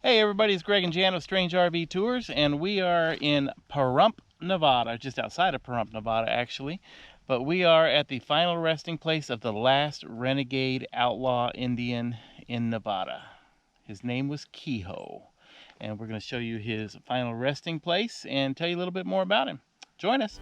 Hey everybody, it's Greg and Jan of Strange RV Tours, and we are in Pahrump, Nevada, just outside of Pahrump, Nevada actually. But we are at the final resting place of the last renegade outlaw Indian in Nevada. His name was Quehoe, and we're going to show you his final resting place and tell you a little bit more about him. Join us.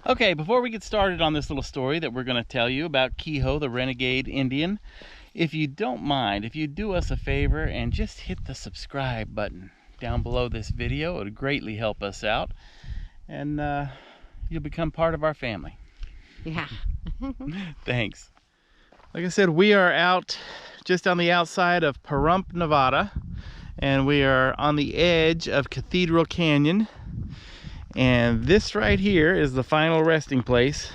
Okay, before we get started on this little story that we're going to tell you about Quehoe, the renegade Indian, if you don't mind, if you do us a favor and just hit the subscribe button down below this video, it would greatly help us out, and you'll become part of our family. Yeah. Thanks. Like I said, we are out just on the outside of Pahrump, Nevada, and we are on the edge of Cathedral Canyon. And this right here is the final resting place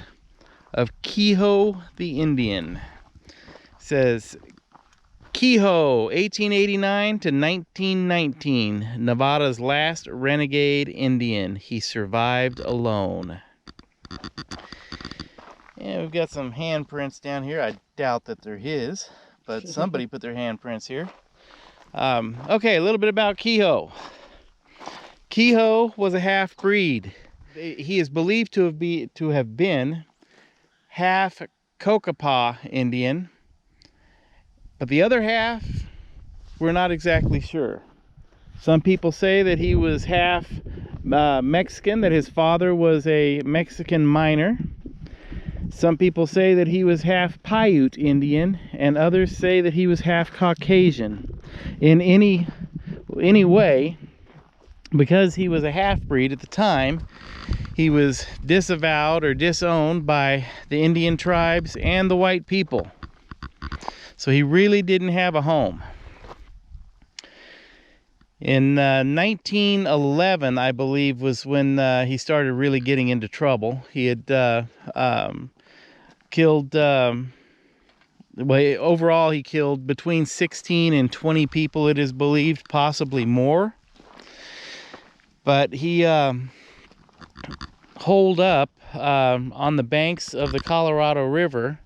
of Quehoe the Indian. It says Quehoe, 1889 to 1919, Nevada's last renegade Indian. He survived alone. And we've got some handprints down here. I doubt that they're his, but somebody put their handprints here. Okay, a little bit about Quehoe. Quehoe was a half-breed. He is believed to have been half Cocopah Indian, but the other half, we're not exactly sure. Some people say that he was half Mexican, that his father was a Mexican miner. Some people say that he was half Paiute Indian, and others say that he was half Caucasian. In any way, because he was a half-breed at the time, he was disavowed or disowned by the Indian tribes and the white people. So he really didn't have a home. In 1911, I believe, was when he started really getting into trouble. He had killed, overall he killed between 16 and 20 people, it is believed, possibly more. But he holed up on the banks of the Colorado River,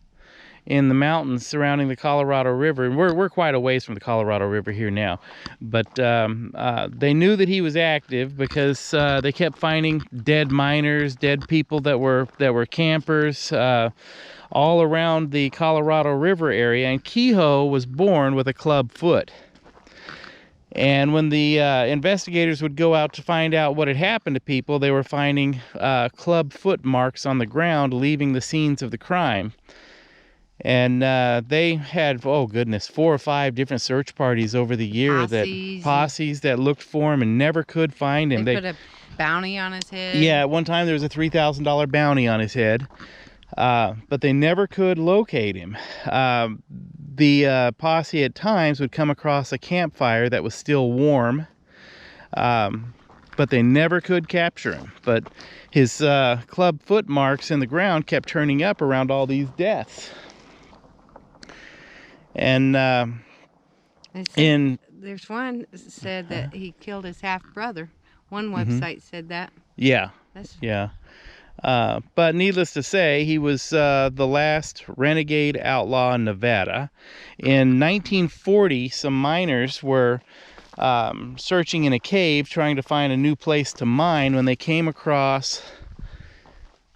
in the mountains surrounding the Colorado River. And we're quite a ways from the Colorado River here now. But they knew that he was active because they kept finding dead miners, dead people that were campers all around the Colorado River area. And Quehoe was born with a club foot. And when the investigators would go out to find out what had happened to people, they were finding club foot marks on the ground leaving the scenes of the crime. And they had, oh goodness, 4 or 5 different search parties over the year, posses that looked for him and never could find him. They put a bounty on his head. Yeah, at one time there was a $3,000 bounty on his head, but they never could locate him. The posse at times would come across a campfire that was still warm, but they never could capture him. But his club foot marks in the ground kept turning up around all these deaths. And there's one said that he killed his half brother. One website said that. Yeah. Yeah. But needless to say, he was the last renegade outlaw in Nevada. In 1940, some miners were searching in a cave trying to find a new place to mine when they came across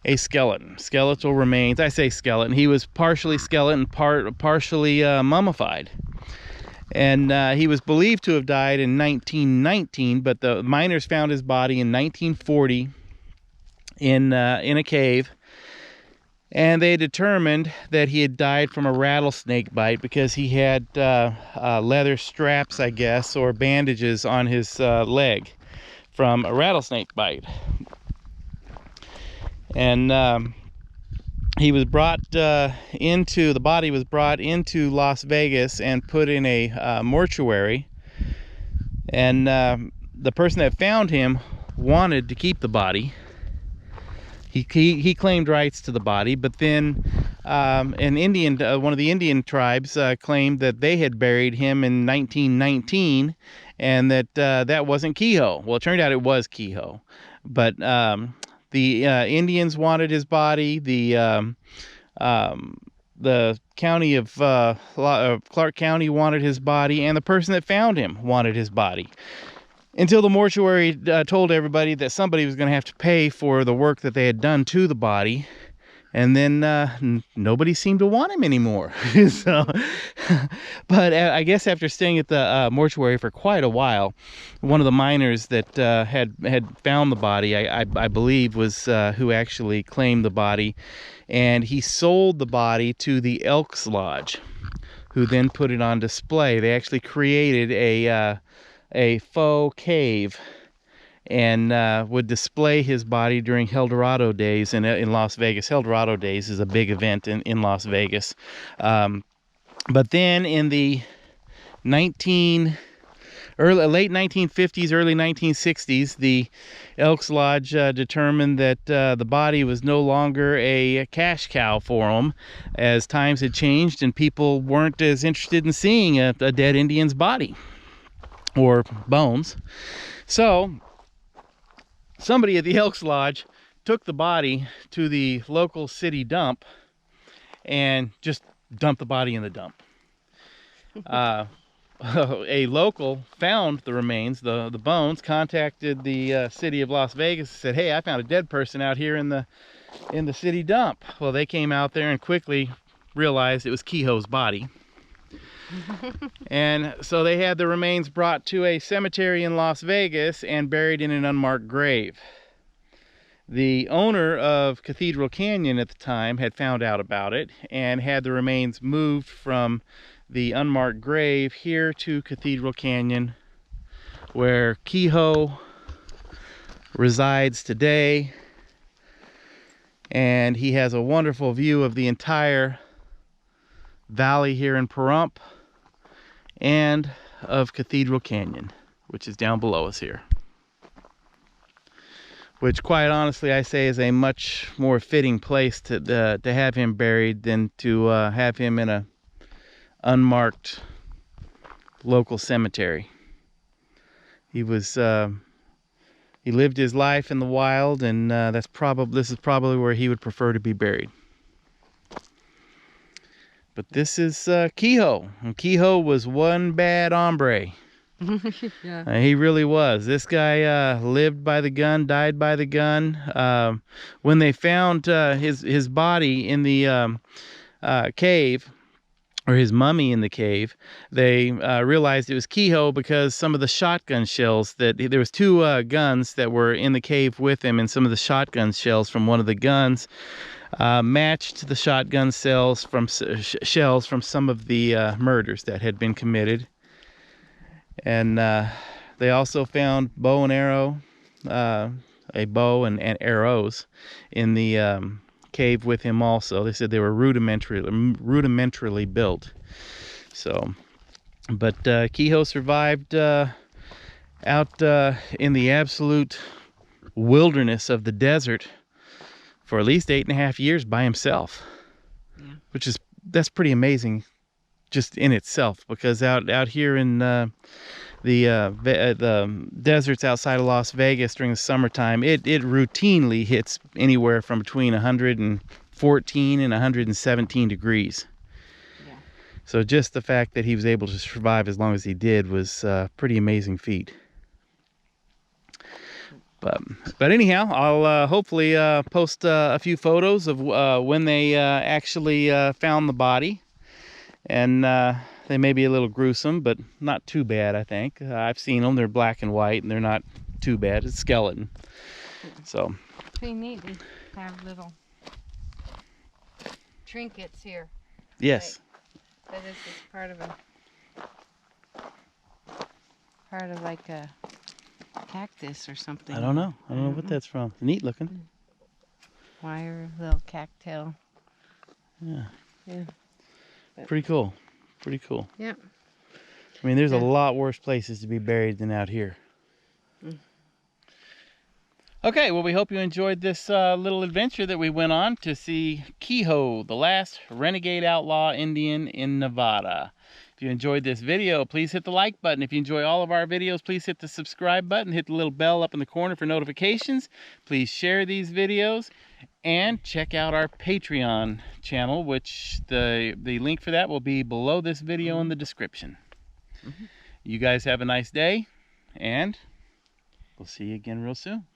a skeletal remains. I say skeleton. He was partially skeleton, partially mummified. And he was believed to have died in 1919, but the miners found his body in 1940 in a cave, and they determined that he had died from a rattlesnake bite because he had leather straps, I guess, or bandages on his leg from a rattlesnake bite. And he was brought the body was brought into Las Vegas and put in a mortuary, and the person that found him wanted to keep the body. He claimed rights to the body, but then an Indian, one of the Indian tribes, claimed that they had buried him in 1919, and that that wasn't Quehoe. Well, it turned out it was Quehoe, but the Indians wanted his body. The county of Clark County wanted his body, and the person that found him wanted his body. Until the mortuary told everybody that somebody was going to have to pay for the work that they had done to the body. And then nobody seemed to want him anymore. So, but I guess after staying at the mortuary for quite a while, one of the miners that had found the body, I believe, was who actually claimed the body, and he sold the body to the Elks Lodge, who then put it on display. They actually created a faux cave and would display his body during Eldorado Days in Las Vegas. Eldorado Days is a big event in Las Vegas. But then in the late 1950s, early 1960s, the Elks Lodge determined that the body was no longer a cash cow for them, as times had changed and people weren't as interested in seeing a dead Indian's body or bones. So somebody at the Elks Lodge took the body to the local city dump and just dumped the body in the dump. A local found the remains, the bones, contacted the city of Las Vegas and said, "Hey, I found a dead person out here in the city dump." Well, they came out there and quickly realized it was Quehoe's body. And so they had the remains brought to a cemetery in Las Vegas and buried in an unmarked grave. The owner of Cathedral Canyon at the time had found out about it and had the remains moved from the unmarked grave here to Cathedral Canyon, where Quehoe resides today. And he has a wonderful view of the entire valley here in Pahrump and of Cathedral Canyon, which is down below us here. Which, quite honestly, I say is a much more fitting place to have him buried than to have him in a unmarked local cemetery. He was he lived his life in the wild, and this is probably where he would prefer to be buried. But this is Quehoe, and Quehoe was one bad hombre. Yeah. He really was. This guy lived by the gun, died by the gun. When they found his body in the cave, or his mummy in the cave, they realized it was Quehoe because some of the shotgun shells there was two guns that were in the cave with him, and some of the shotgun shells from one of the guns matched the shotgun shells from some of the murders that had been committed. And they also found bow and arrow, a bow and arrows in the cave with him also. They said they were rudimentarily built. So, but Quehoe survived out in the absolute wilderness of the desert for at least 8.5 years by himself. Yeah. That's pretty amazing just in itself, because out here in the deserts outside of Las Vegas during the summertime, it routinely hits anywhere from between 114 and 117 degrees. Yeah. So just the fact that he was able to survive as long as he did was a pretty amazing feat. But anyhow, I'll hopefully post a few photos of when they actually found the body. And they may be a little gruesome, but not too bad, I think. I've seen them. They're black and white, and they're not too bad. It's a skeleton. So. Pretty neat to have little trinkets here. Yes. Like, so this is part of like a cactus or something. I don't know. I don't know what that's from. Neat looking. Wire, little cattail. Yeah. Yeah. Pretty cool. Pretty cool. Yep. I mean, there's a lot worse places to be buried than out here. Okay, well, we hope you enjoyed this little adventure that we went on to see Quehoe, the last renegade outlaw Indian in Nevada. If you enjoyed this video, please hit the like button. If you enjoy all of our videos, please hit the subscribe button. Hit the little bell up in the corner for notifications. Please share these videos and check out our Patreon channel, which the link for that will be below this video in the description. You guys have a nice day, and we'll see you again real soon.